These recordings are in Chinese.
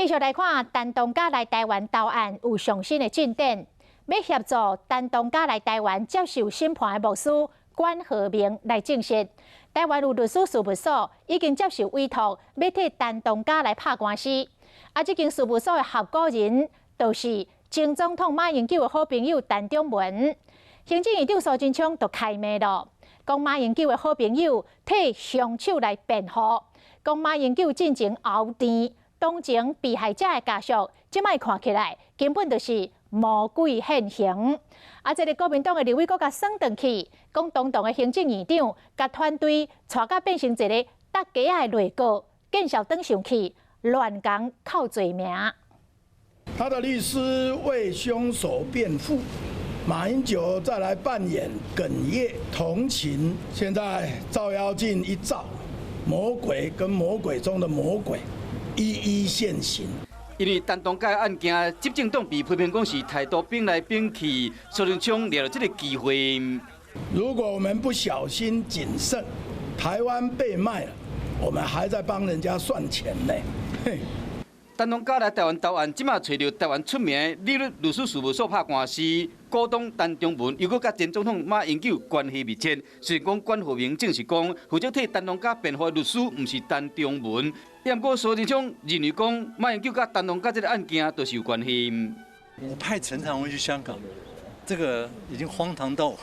继续来看陈同佳来台湾投案有上新的进展，要协助陈同佳来台湾接受审判的牧师管和明来证实，台湾有律师事务所已经接受委托，要替陈同佳来拍官司。这间事务所的合伙人就是前总统马英九的好朋友陈忠文。行政院长苏贞昌就开骂了，讲马英九的好朋友替凶手来辩护，讲马英九进前熬甜。当前被害者的家属，即摆看起来根本就是魔鬼现形。这个国民党的立委阁甲耍转去，讲当的行政院长甲团队带甲变成一个搭假的内阁，见效登上去，乱讲靠罪名。他的律师为凶手辩护，马英九再来扮演哽咽同情，现在照妖镜一照，魔鬼跟魔鬼中的魔鬼。一一现形。因为陈同佳案件，执政党被批评讲是态度兵来兵去，苏贞昌抓了这个机会。如果我们不小心谨慎，台湾被卖了，我们还在帮人家算钱呢。陈同佳来台湾投案，即马找到台湾出名的利律师事务所拍官司，股东陈忠文又搁甲前总统马英九关系密切。虽然讲管和明证实讲，负责替陈同佳辩护的律师毋是陈忠文，但过苏贞昌认为讲马英九甲陈同佳这个案件都是有关系。我派陈长文去香港，这个已经荒唐到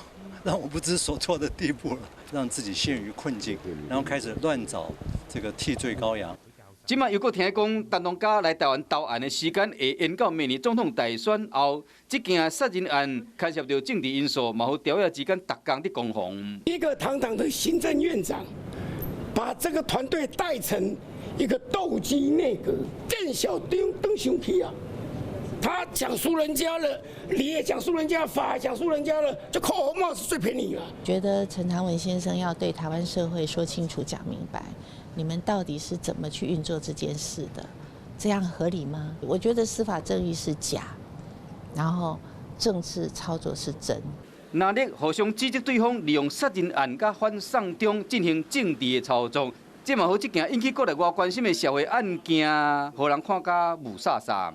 让我不知所措的地步了，让自己陷于困境，然后开始乱找这个替罪羔羊。即马又搁听讲，陈同佳来台湾投案的时间会延到明年总统大选后。这件杀人案牵涉到政治因素，嘛好调查之间逐工伫攻防。一个堂堂的行政院长，把这个团队带成一个斗鸡内阁，见小登上去啊！他讲输人家了，理也讲输人家，法也讲输人家了，就扣红帽子最便宜了。觉得陈长文先生要对台湾社会说清楚、讲明白，你们到底是怎么去运作这件事的？这样合理吗？我觉得司法正义是假，然后政治操作是真。那咧互相指责对方利用杀人案甲反送中进行政治的操作，这嘛好一件引起国内外关心的社会案件，互人看甲雾煞煞。